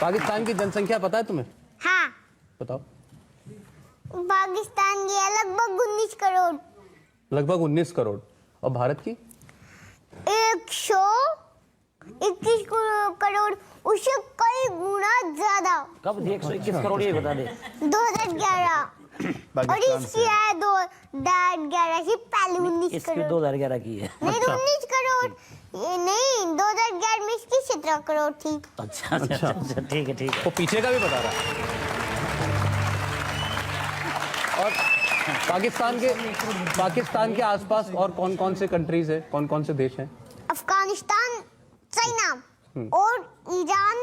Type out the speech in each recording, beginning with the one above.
पाकिस्तान की जनसंख्या पता है तुम्हें? हाँ, बताओ। पाकिस्तान की है लगभग 19 करोड़। लगभग 19 करोड़। और भारत की? 121 करोड़, उससे कई गुना ज्यादा। कब 121 करोड़ ये बता दे। 2011 और इसकी है 2011 से पहले 19 इसकी करोड़। 2011 की है। नहीं, 19 करोड़ ये नहीं, 2011 में इसकी 17 करोड़ थी। अच्छा अच्छा अच्छा, ठीक है ठीक है। वो पीछे का भी बता रहा है। और पाकिस्तान के आसपास और कौन कौन से कंट्रीज है, कौन कौन से देश हैं? अफगानिस्तान, चाइना और ईरान।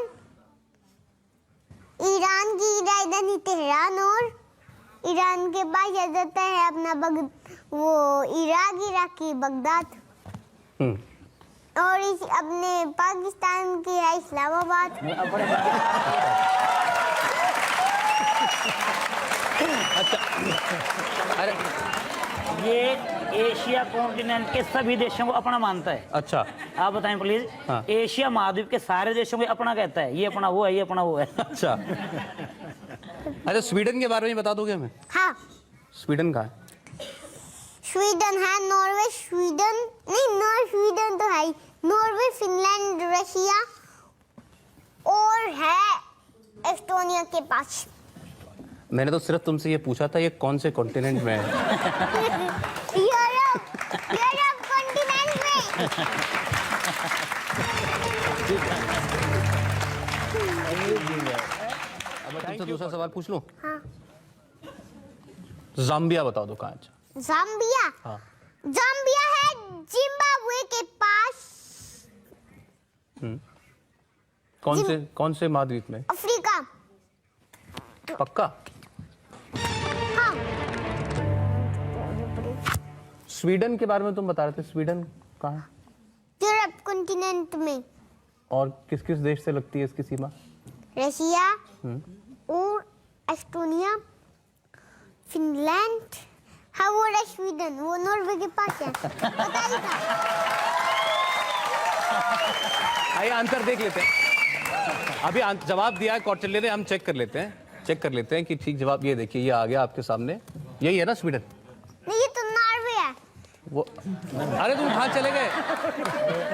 ईरान की राजधानी तेहरान और ईरान के बाद जाता है अपना वो इराक की बगदाद। और इस अपने पाकिस्तान की है इस्लामाबाद। अच्छा, अरे ये एशिया कॉन्टिनेंट के सभी देशों को अपना मानता है। अच्छा, आप बताएं प्लीज। हाँ। एशिया महाद्वीप के सारे देशों को अपना कहता है, ये अपना वो है, ये अपना वो है। अच्छा। अरे स्वीडन के बारे में बता दोगे हमें? हाँ, स्वीडन कहाँ है? स्वीडन है, नॉर्वे, स्वीडन नहीं, स्वीडन तो है ही, नॉर्वे, फिनलैंड, रशिया और है एस्टोनिया के पास। मैंने तो सिर्फ तुमसे ये पूछा था ये कौन से कॉन्टिनेंट में है। यूरोप कॉन्टिनेंट में। अब तुमसे दूसरा सवाल पूछ लूं? हाँ। जाम्बिया बताओ दो कहाँ है? जाम्बिया? हाँ। जाम्बिया है जिम्बाब्वे के पास। कौन से महाद्वीप में? अफ्रीका। पक्का? हाँ। स्वीडन के बारे में तुम बता रहे थे, स्वीडन कहाँ है? यूरोप कॉन्टिनेंट में। और किस किस देश से लगती है इसकी सीमा? रशिया और एस्टोनिया, फिनलैंड। हाँ, वो रहा स्वीडन, वो नॉर्वे के पास है। पता ही था। आइए आंसर देख लेते हैं। अभी जवाब दिया है कौटिल्य ने, हम चेक कर लेते हैं कि ठीक जवाब। ये देखिए, ये आ गया आपके सामने, यही है ना स्वीडन? नहीं, ये तो नॉर्वे है। वो अरे तुम कहाँ चले गए?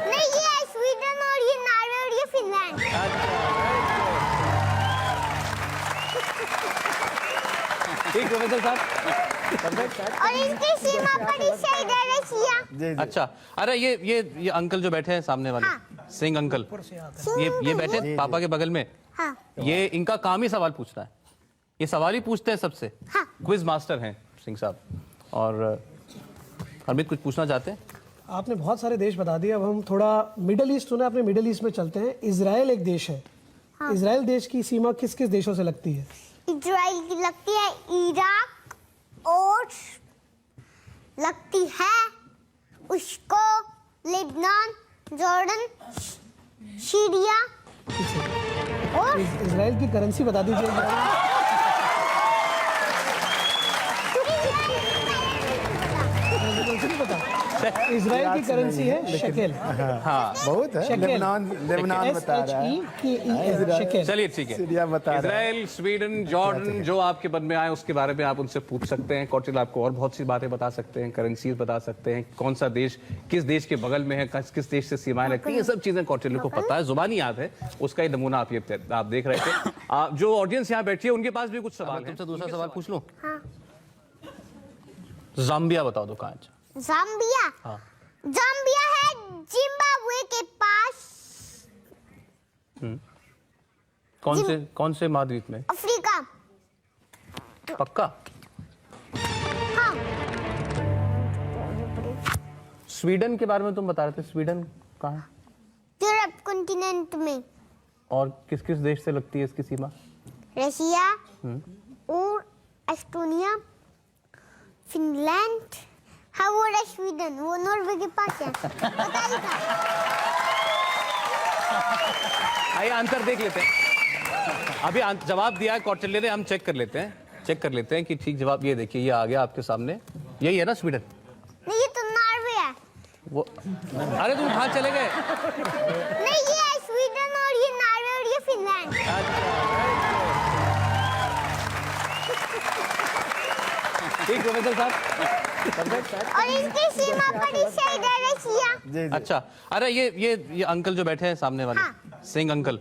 नहीं, ये है स्वीडन और ये नॉर्वे और ये फिनलैंड। ठीक प्रोफेसर साहब। और इसकी सीमा पर इसे इधर रशिया। अच्छा, अरे ये अंकल जो बैठे हैं सामने वाले, हाँ। सिंह अंकल, ये बैठे पापा के बगल में। हाँ। ये इनका काम ही सवाल पूछना है, ये सवाल ही पूछते हैं सबसे। हाँ। क्विज मास्टर हैं सिंह साहब। और हरमीत कुछ पूछना चाहते हैं? आपने बहुत सारे देश बता दिए, अब हम थोड़ा मिडिल ईस्ट सुना, अपने मिडिल ईस्ट में चलते हैं। इजराइल एक देश है। हाँ। इजराइल देश की सीमा किस किस देशों से लगती है? इजराइल की लगती है इराक और लगती है उसको लेबनान, जॉर्डन, सीरिया और इजराइल की करेंसी बता दीजिए। नहीं पता। इजराइल की करेंसी है शेकेल। हाँ, बहुत है। लेबनान बता रहा है। शेकेल। चलिए ठीक है। सीरिया बता रहा है। इजराइल, स्वीडन, जॉर्डन, जो आपके मन में आए उसके बारे में आप उनसे पूछ सकते हैं। कौटिल्य आपको और बहुत सी बातें बता सकते हैं, करेंसीज बता सकते हैं, कौन सा देश किस देश के बगल में है, किस देश से सीमाएं लगती हैं, ये सब चीजें कौटिल्य को पता है, जुबानी याद है। उसका ही नमूना आप देख रहे थे। जो ऑडियंस यहाँ बैठी है उनके पास भी कुछ सवाल है। तुमसे दूसरा सवाल पूछ लूं? हाँ। जाम्बिया बताओ दो कहाँ है? जाम्बिया? हाँ। जाम्बिया है जिम्बाब्वे के पास। कौन से महाद्वीप में? अफ्रीका। पक्का? हाँ। स्वीडन के बारे में तुम बता रहे थे, स्वीडन कहाँ है? यूरोप कॉन्टिनेंट में। और किस किस देश से लगती है इसकी सीमा? रशिया और एस्टोनिया, फिनलैंड। हाँ, वो रहा स्वीडन, वो नॉर्वे के पास है। पता ही था। आइए आंसर देख लेते हैं। अभी जवाब दिया है कौटिल्य ने, हम चेक कर लेते हैं कि ठीक जवाब। ये देखिए, ये आ गया आपके सामने, यही है ना स्वीडन? नहीं, ये तो नॉर्वे है। वो अरे तुम कहाँ चले गए? नहीं, ये है स्वीडन और ये नॉर्वे और ये फिनलैंड। ठीक प्रोफेसर साहब। और इसकी सीमा पर इस साइड है रशिया। जी जी अच्छा, अरे ये अंकल जो बैठे हैं सामने वाले, सिंह अंकल,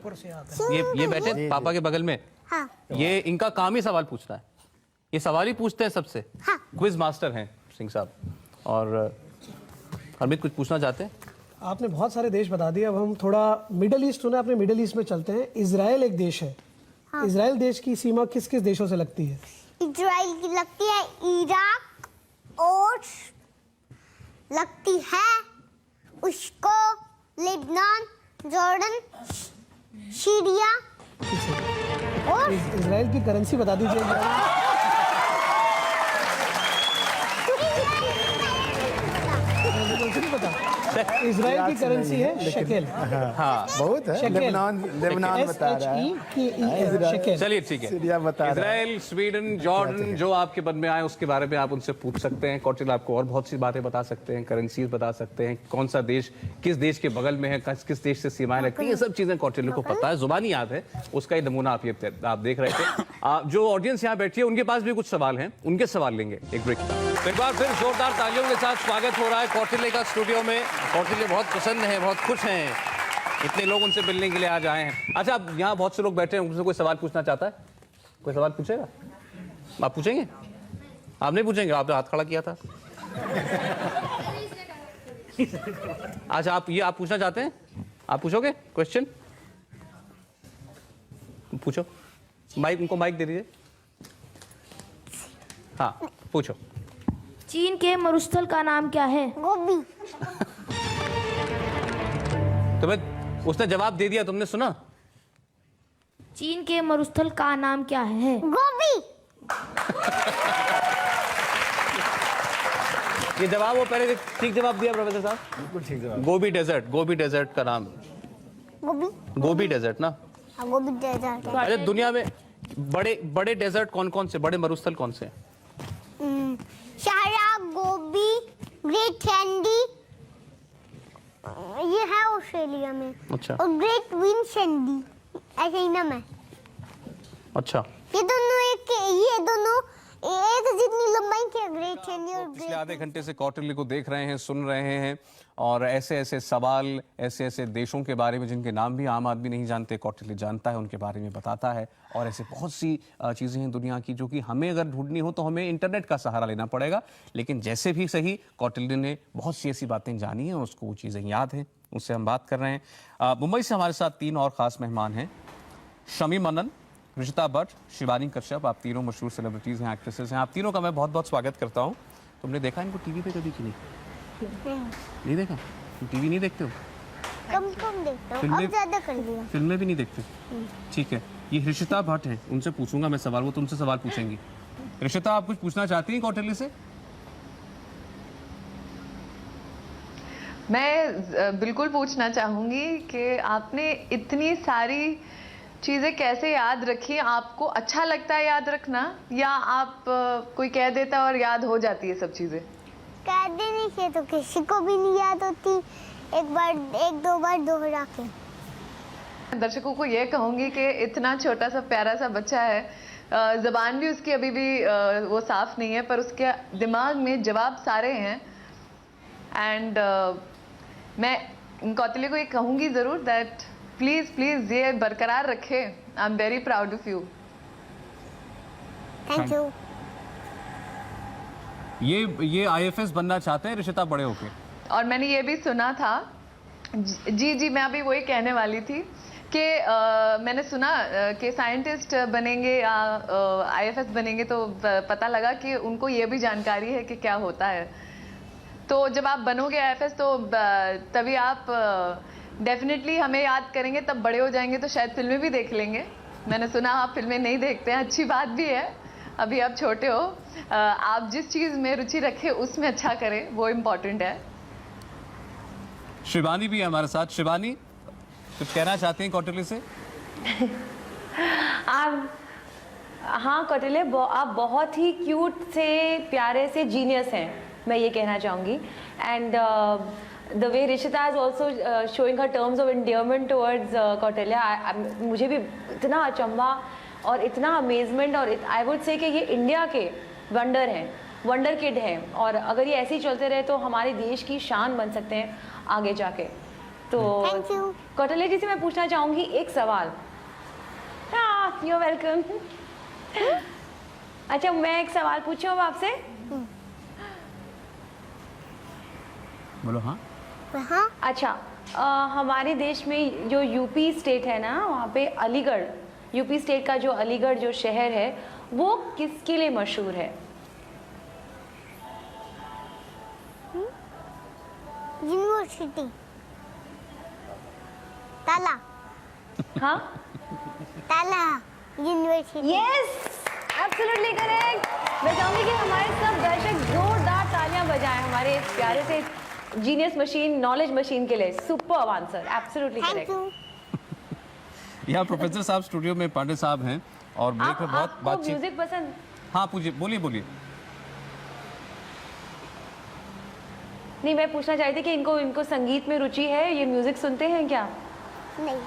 ये बैठे हैं पापा के बगल में। हाँ ये इनका काम ही सवाल पूछना है, ये सवाल ही पूछते हैं सबसे। हाँ। क्विज मास्टर हैं सिंह साहब। और हरमीत कुछ पूछना चाहते हैं? आपने बहुत सारे देश बता दिए, अब हम थोड़ा मिडल ईस्ट सुना, अपने मिडल ईस्ट में चलते हैं। इजराइल एक देश है, इजराइल देश की सीमा किस किस देशों से लगती है? इजराइल की लगती है इराक और लगती है उसको लेबनान, जॉर्डन, सीरिया और इजराइल की करेंसी बता दीजिए। नहीं पता। इजराइल की करेंसी है शेकेल। हाँ, बहुत है। शेकेल। लेबनान बता रहा है। शेकेल। चलिए ठीक है। सीरिया बता रहा है। इजराइल, स्वीडन, जॉर्डन, जो आपके मन में आए उसके बारे में आप उनसे पूछ सकते हैं। कौटिल आपको और बहुत सी बातें बता सकते हैं, करेंसीज बता सकते हैं, कौन सा देश किस देश के बगल में है, किस देश से सीमाएं लगती हैं, ये सब चीजें कौटिल्य को पता है, जुबानी याद है। उसका ही नमूना आप देख रहे थे। जो ऑडियंस यहाँ बैठी है उनके पास भी कुछ सवाल हैं, उनके सवाल लेंगे एक ब्रेक। एक बार फिर जोरदार तालियों के साथ स्वागत हो रहा है कौटिल्य का स्टूडियो में। कौटिल्य बहुत प्रसन्न है, बहुत खुश हैं, इतने लोग उनसे मिलने के लिए आज आए हैं। अच्छा, अब यहाँ बहुत से लोग बैठे हैं, उनसे कोई सवाल पूछना चाहता है? कोई सवाल पूछेगा? आप पूछेंगे? आप नहीं पूछेंगे? आपने हाथ खड़ा किया था। अच्छा, आप पूछना चाहते हैं? आप पूछोगे क्वेश्चन? पूछो। माइक, उनको माइक दे दीजिए। हाँ, पूछो। चीन के मरुस्थल का नाम क्या है? गोभी। तुम्हें उसने जवाब दे दिया, तुमने सुना? चीन के मरुस्थल का नाम क्या है? गोभी। ये जवाब वो पहले ठीक जवाब दिया प्रोफेसर साहब। बिल्कुल ठीक जवाब। गोबी डेजर्ट का नाम। गोभी। गोबी डेजर्ट ना? हाँ, गोभी डेजर्ट है। अरे दुनिया में बड़े डेजर्ट कौन कौन से, बड़े मरुस्थल कौन से हैं? सहारा, गोभी, ग्रेट सैंडी, ये है ऑस्ट्रेलिया में। अच्छा और ग्रेट विन सैंडी, ऐसे ही नाम है। अच्छा। ये दोनों एक जितनी लंबाई के ग्रेट सैंडी और पिछले आधे घंटे से कौटिल्य को देख रहे हैं, सुन रहे हैं, और ऐसे ऐसे सवाल, ऐसे ऐसे देशों के बारे में जिनके नाम भी आम आदमी नहीं जानते, कौटिल्य जानता है, उनके बारे में बताता है। और ऐसे बहुत सी चीज़ें हैं दुनिया की जो कि हमें अगर ढूंढनी हो तो हमें इंटरनेट का सहारा लेना पड़ेगा। लेकिन जैसे भी सही, कौटिल्य ने बहुत सी ऐसी बातें जानी हैं, उसको वो चीज़ें याद हैं, उससे हम बात कर रहे हैं। मुंबई से हमारे साथ 3 और ख़ास मेहमान हैं। शमी मनन, ऋषिता भट्ट, शिवानी कश्यप। आप तीनों मशहूर सेलिब्रिटीज़ हैं, एक्ट्रेसेस हैं। आप तीनों का मैं बहुत बहुत स्वागत करता हूँ। तुमने देखा इनको टीवी पे कभी कि नहीं देखा? तुम टीवी नहीं देखते हो? कम देखता हूँ, अब ज्यादा कर दिया। फिल्में भी नहीं देखते? ठीक है। ये ऋषिता भट्ट हैं, उनसे पूछूंगा मैं सवाल, वो तुमसे सवाल पूछेंगी। ऋषिता, आप कुछ पूछना चाहती हैं कौटिल्य से? मैं बिल्कुल पूछना चाहूँगी कि आपने इतनी सारी चीज़ें कैसे याद रखी? आपको अच्छा लगता है याद रखना, या आप कोई कह देता और याद हो जाती है सब चीज़ें? कह देने से तो किसी को भी नहीं याद होती, एक दो बार दोहरा के। दर्शकों को ये कहूँगी कि इतना छोटा सा प्यारा सा बच्चा है, ज़बान भी उसकी अभी भी वो साफ नहीं है, पर उसके दिमाग में जवाब सारे हैं। एंड मैं कौटिल्य को ये कहूँगी ज़रूर दैट प्लीज़ ये बरकरार रखे। I am very proud of you. Thank you. ये IFS बनना चाहते हैं ऋषिता बड़े होके? और मैंने ये भी सुना था, जी मैं अभी वही कहने वाली थी कि मैंने सुना कि साइंटिस्ट बनेंगे या IFS बनेंगे, तो पता लगा कि उनको ये भी जानकारी है कि क्या होता है। तो जब आप बनोगे IFS तो तभी आप डेफिनेटली हमें याद करेंगे, तब बड़े हो जाएंगे तो शायद फिल्में भी देख लेंगे। मैंने सुना आप फिल्में नहीं देखते हैं, अच्छी बात भी है, अभी आप छोटे हो। आप जिस चीज़ में रुचि रखें उसमें अच्छा करें, वो इम्पोर्टेंट है। शिवानी भी है हमारे साथ। शिवानी, कुछ कहना चाहती हैं कौटिल्य से? हाँ कौटिल्य, आप बहुत ही क्यूट से, प्यारे से जीनियस हैं, मैं ये कहना चाहूँगी। And the way Rishita is also showing her terms of endearment towards Kautilya, मुझे भी इतना अचंभा और इतना अमेजमेंट और आई वुड से कि ये इंडिया के वंडर हैं, वंडर किड हैं, और अगर ये ऐसे ही चलते रहे तो हमारे देश की शान बन सकते हैं आगे जाके। तो Thank you. कौटिल्य जी से मैं पूछना चाहूँगी एक सवाल। You welcome. अच्छा, मैं एक सवाल पूछूँ अब आपसे। बोलो। हाँ हाँ अच्छा, हमारे देश में जो यूपी स्टेट है ना, वहाँ पे अलीगढ़, यूपी स्टेट का जो अलीगढ़ जो शहर है वो किसके लिए मशहूर है? यूनिवर्सिटी ताला। हाँ, ताला यूनिवर्सिटी। Yes, absolutely correct. मैं चाहूंगी कि हमारे सब दर्शक जोरदार तालियां बजाएं हमारे इस प्यारे से जीनियस मशीन, नॉलेज मशीन के लिए। Super answer, absolutely thank correct. You. यहाँ प्रोफेसर साहब स्टूडियो में, पांडे साहब हैं और ब्रेक में बहुत आपको बातचीत। म्यूजिक पसंद? हाँ पूछिए, बोलिए बोलिए। नहीं, मैं पूछना चाहती थी कि इनको संगीत में रुचि है, ये म्यूजिक सुनते हैं क्या? नहीं,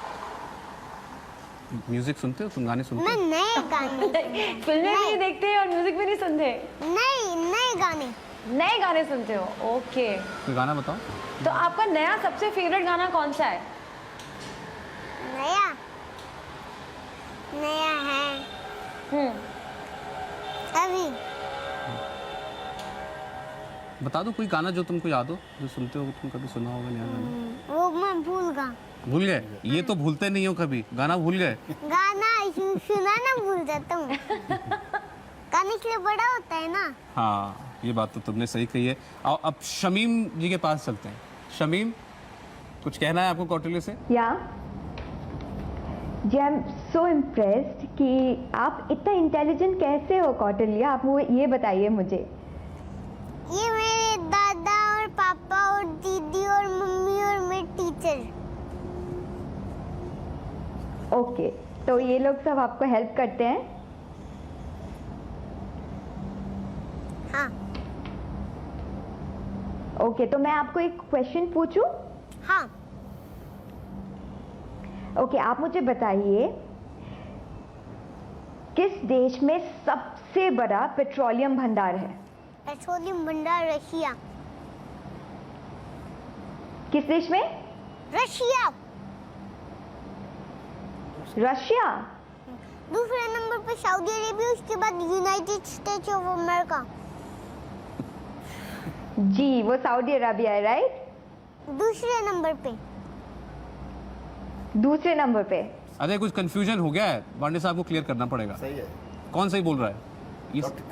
म्यूजिक सुनते हो तुम? गाने सुनते मैं हो? नए गाने। फिल्में भी नहीं देखते और म्यूजिक भी नहीं सुनते? नहीं, नए गाने। नए गाने सुनते हो, ओके। कोई गाना बताओ। तो आपका नया सबसे फेवरेट गाना कौन सा है? नया नया है अभी। बता दो कोई गाना जो तुमको याद हो, जो सुनते हो, तुम कभी सुना होगा नया गाना। वो मैं भूल गया। भूल गए? ये तो भूलते नहीं हो कभी, गाना भूल गए। गाना सुना ना भूल जाता हूँ। गाने के लिए बड़ा होता है ना। हाँ, ये बात तो तुमने सही कही है। अब शमीम जी के पास चलते हैं। शमीम, कुछ कहना है आपको कौटिल्य से? या जी, आई एम सो इम्प्रेस्ड कि आप इतना इंटेलिजेंट कैसे हो कौटिल्य, आप वो ये बताइए मुझे। ये मेरे दादा और पापा और दीदी और मम्मी और मेरे टीचर। ओके, तो ये लोग सब आपको हेल्प करते हैं? हाँ। ओके, तो मैं आपको एक क्वेश्चन पूछूं? हाँ। ओके, आप मुझे बताइए किस देश में सबसे बड़ा पेट्रोलियम भंडार है? पेट्रोलियम भंडार रशिया। किस देश में? रशिया। रशिया। दूसरे नंबर पे सऊदी अरेबिया, उसके बाद यूनाइटेड स्टेट्स ऑफ अमेरिका। जी, वो सऊदी अरेबिया है, राइट? दूसरे नंबर पे। दूसरे नंबर पे। अरे कुछ कंफ्यूजन हो गया है, पांडे साहब को क्लियर करना पड़ेगा। सही है। कौन सही बोल रहा है?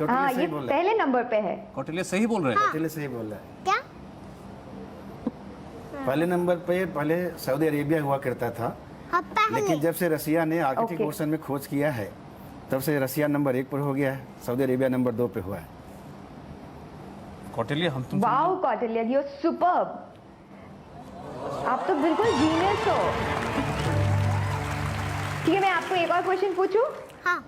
हाँ, ये पहले नंबर पे है। कौटिल्य सही बोल रहे हैं। कौटिल्य सही बोल रहा है। क्या? पहले नंबर पे पहले सऊदी अरेबिया हुआ करता था, हाँ, पहले। लेकिन जब से रसिया ने आर्कटिक ओके। ओशन में खोज किया है, तब से रसिया नंबर 1 पर हो गया है, सऊदी अरेबिया नंबर 2 पे हुआ है। कौटिल्य, हम तुम wow Kautilya, you are superb. आप तो बिल्कुल जीनियस हो। ठीक है, मैं आपको एक और क्वेश्चन पूछूं? हाँ।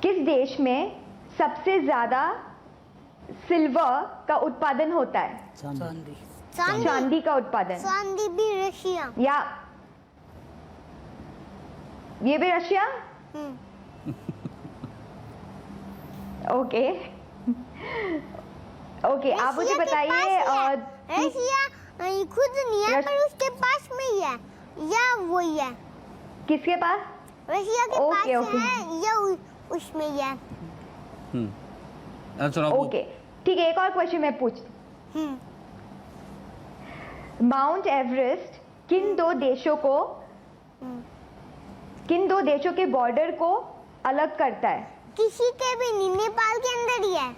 किस देश में सबसे ज्यादा सिल्वर का उत्पादन होता है? चांदी। चांदी का उत्पादन। चांदी भी रशिया। या ये भी रशिया? ओके ओके, आप मुझे बताइए। रशिया खुद नहीं है, पर उसके पास में ही है, या वही है? किसके पास? रशिया के पास ओके, ओके। है या उसमें ही है? चलो ओके, ठीक है, एक और क्वेश्चन मैं पूछती। माउंट एवरेस्ट किन दो देशों के बॉर्डर को अलग करता है? किसी के भी नहीं, नेपाल के अंदर ही है।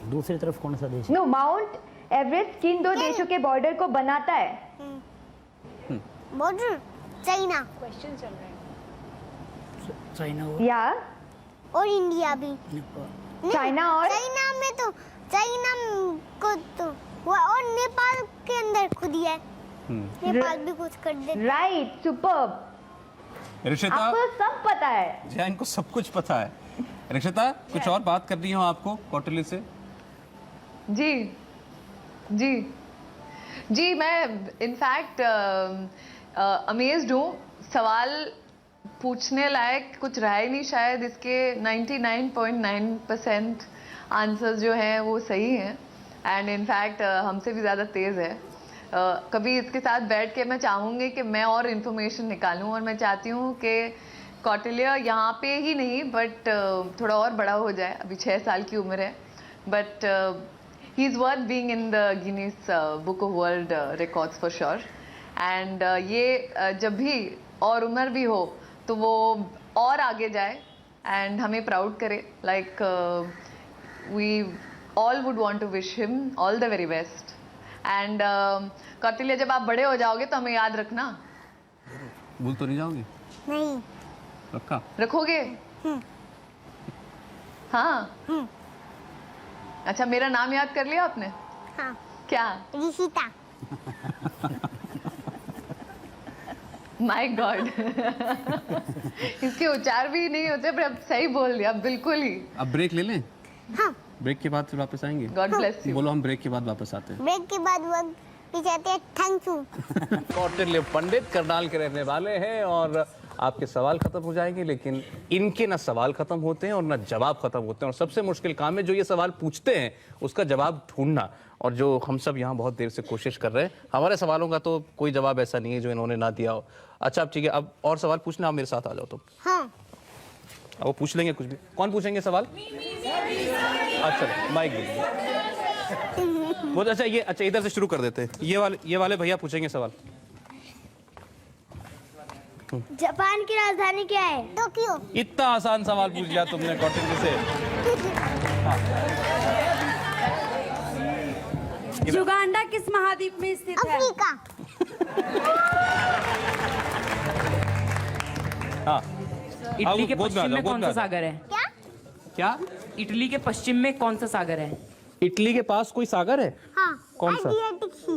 दूसरी तरफ कौन सा देश? नो, माउंट एवरेस्ट किन दो देशों के बॉर्डर को बनाता है? Border China. क्वेश्चन चल रहे हैं। चाइना या और इंडिया भी। नहीं, चाइना और चाइना में तो चाइना को तो और नेपाल के अंदर खुद ही है। नेपाल भी कुछ कर दे। Right, superb. ऋषिता, आपको सब पता है। जी इनको सब कुछ पता है। ऋषिता, कुछ और बात करनी हो आपको कौटिल्य से? जी, जी जी, मैं इनफैक्ट अमेज्ड हूँ। सवाल पूछने लायक कुछ रहा ही नहीं शायद। इसके 99.9% आंसर्स जो हैं वो सही हैं एंड इनफैक्ट हमसे भी ज़्यादा तेज़ है। कभी इसके साथ बैठ के मैं चाहूँगी कि मैं और इन्फॉर्मेशन निकालूँ, और मैं चाहती हूँ कि कौटिल्य यहाँ पे ही नहीं बट थोड़ा और बड़ा हो जाए। अभी 6 साल की उम्र है, but he is worth being in the Guinness book of world records for sure. And ये जब भी और उम्र भी हो तो वो और आगे जाए एंड हमें प्राउड करे। Like we all would want to wish him all the very best. And Kautilya, जब आप बड़े हो जाओगे तो हमें याद रखना। भूल तो नहीं जाओगी? नहीं। रखा रखोगे? हाँ। अच्छा, मेरा नाम याद कर लिया आपने? हाँ। क्या? ऋषिता। My God. इसके उच्चार भी नहीं होते, पर अब सही बोल दिया बिल्कुल ही। अब ब्रेक ले लें? हाँ। ब्रेक के बाद फिर वापस आएंगे? God bless you. बोलो हम ब्रेक के बाद वापस आते हैं। ब्रेक के बाद वो भी कहते हैं थैंक यू। कौटिल्य पंडित करनाल के रहने वाले हैं और आपके सवाल खत्म हो जाएंगे, लेकिन इनके ना सवाल खत्म होते हैं और ना जवाब खत्म होते हैं। और सबसे मुश्किल काम है जो ये सवाल पूछते हैं उसका जवाब ढूंढना, और जो हम सब यहाँ बहुत देर से कोशिश कर रहे हैं। हमारे सवालों का तो कोई जवाब ऐसा नहीं है जो इन्होंने ना दिया हो। अच्छा, अब ठीक है, अब और सवाल पूछना, आप मेरे साथ आ जाओ। तो हाँ। अब वो पूछ लेंगे कुछ भी। कौन पूछेंगे सवाल? अच्छा, माइक बहुत अच्छा। ये अच्छा, इधर से शुरू कर देते हैं। ये वाले भैया पूछेंगे सवाल। जापान की राजधानी क्या है? टोक्यो। इतना आसान सवाल पूछ लिया तुमने कौटिल्य से। युगांडा किस महाद्वीप में स्थित है? अफ्रीका। हाँ, इटली के पश्चिम में कौन सा सागर है? क्या? क्या? इटली के पश्चिम में कौन सा सागर है? इटली के पास कोई सागर है? हाँ। कौन सा? एड्रियाटिक सी।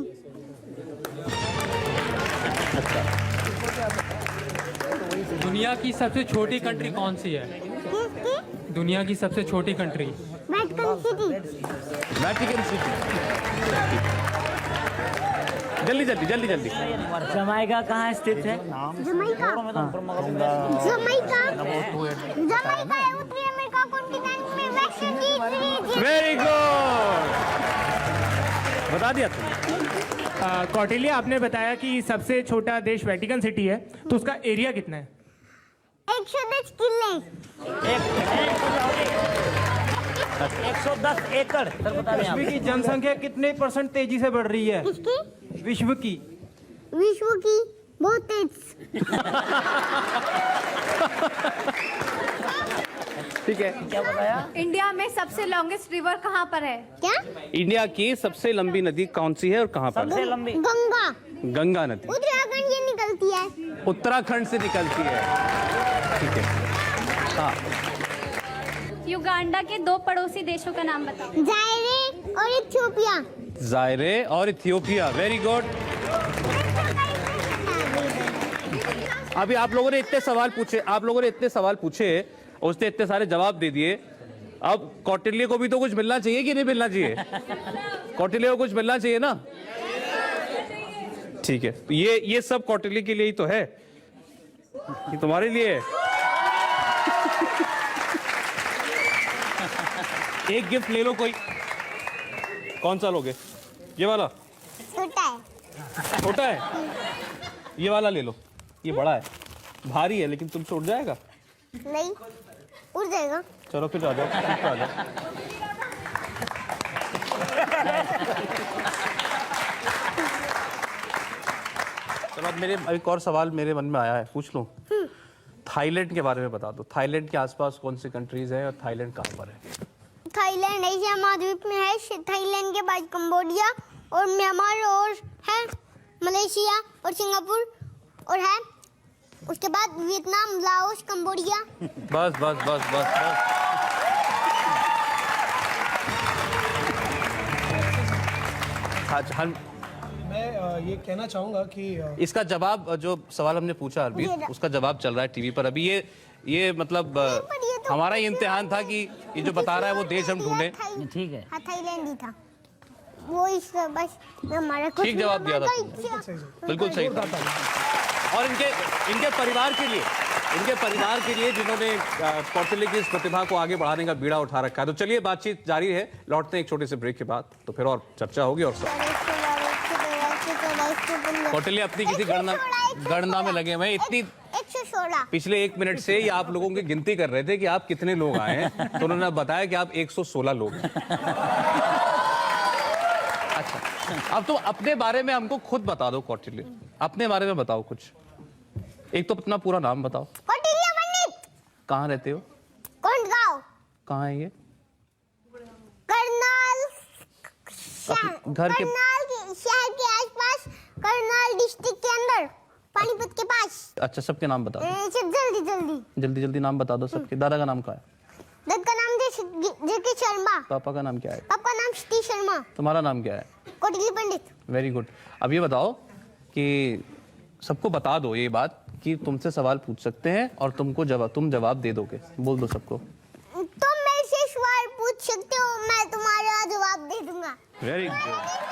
दुनिया की सबसे छोटी कंट्री कौन सी है? किसकी? दुनिया की सबसे छोटी country? Vatican city. Vatican city. जल्दी जल्दी जल्दी जल्दी। जमाइका कहाँ स्थित है? जमैका। जमैका। जमैका है उत्तरी अमेरिका कॉन्टिनेंट में West Indies region. Very good, बता दिया तुमने। कौटिल्य, आपने बताया कि सबसे छोटा देश वेटिकन सिटी है, तो उसका एरिया कितना है? 110 किले। 110 एकड़। सर बता दें आप। विश्व की जनसंख्या कितने % तेजी से बढ़ रही है? किसकी? विश्व की। विश्व की बहुत तेज। ठीक है। क्या बताया? इंडिया में सबसे लॉन्गेस्ट रिवर कहाँ पर है? क्या? इंडिया की सबसे लंबी नदी कौन सी है और कहाँ पर? सबसे लंबी? गंगा। गंगा नदी उत्तराखंड से निकलती है। उत्तराखंड से निकलती है। ठीक है। हाँ, युगांडा के 2 पड़ोसी देशों का नाम बताओ। जायरे और इथियोपिया। जायरे और इथियोपिया। Very good. अभी आप लोगों ने इतने सवाल पूछे, उसने इतने सारे जवाब दे दिए। अब कौटिल्य को भी तो कुछ मिलना चाहिए कि नहीं मिलना चाहिए? कौटिल्य को कुछ मिलना चाहिए ना? ठीक है, ये सब कौटिल्य के लिए ही तो है, ये तुम्हारे लिए है। एक गिफ्ट ले लो कोई। कौन सा लोगे? ये वाला? छोटा है। छोटा है? ये वाला ले लो, ये बड़ा है, भारी है, लेकिन तुमसे उठ जाएगा? नहीं, उड़ जाएगा। चलो फिर आ जाओ, आ जाओ। चलो, अब एक और सवाल मेरे मन में आया है, पूछ लूं? थाईलैंड के बारे में बता दो। थाईलैंड के आसपास कौन सी कंट्रीज है और थाईलैंड कहाँ पर है? थाईलैंड एशिया महाद्वीप में है। थाईलैंड के बाद कंबोडिया और म्यांमार और है मलेशिया और सिंगापुर और है उसके बाद वियतनाम, लाओस, कंबोडिया। बस बस बस बस बस। अच्छा, मैं ये कहना चाहूँगा कि इसका जवाब, जो सवाल हमने पूछा अरबी, उसका जवाब चल रहा है टीवी पर अभी। ये मतलब हमारा ही इम्तिहान था कि ये जो बता रहा है वो देश हम ढूंढे। ठीक है। हाँ, थाईलैंड ही था। वो इसका बस हमारा कुछ ठीक जवाब दिया था नहीं, तुमने। हमारा इच्छा- बिल्कुल सही था। और इनके परिवार के लिए जिन्होंने कौटिल्य की इस प्रतिभा को आगे बढ़ाने का बीड़ा उठा रखा है। तो चलिए बातचीत जारी है, लौटते हैं एक छोटे से ब्रेक के बाद, तो फिर और चर्चा होगी। और कौटिल्य अपनी किसी गणना में लगे हुए हैं। इतनी 116 पिछले 1 मिनट से ये आप लोगों की गिनती कर रहे थे कि आप कितने लोग आए हैं, तो उन्होंने बताया कि आप 116 लोग हैं। अच्छा, अब तो अपने बारे में हमको खुद बता दो कौटिल्य, अपने बारे में बताओ कुछ। एक तो अपना पूरा नाम बताओ। कौटिल्य पंडित। कहाँ रहते हो? कोंडगांव। कहाँ है ये? करनाल घर के शहर के आसपास, करनाल डिस्ट्रिक्ट के अंदर, पानीपत के पास। अच्छा, सबके नाम बता दो जल्दी जल्दी नाम बता दो सबके। दादा का नाम क्या है? दादा का नाम जेके शर्मा। पापा का नाम क्या है? पापा नाम सतीश शर्मा। तुम्हारा नाम क्या है? कौटिल्य पंडित। Very good. अब ये बताओ कि सबको बता दो ये बात कि तुमसे सवाल पूछ सकते हैं और तुम जवाब दे दोगे। बोल दो सबको। तुम मेरे से सवाल पूछ सकते हो, मैं तुम्हारा जवाब दे दूंगा। Very good.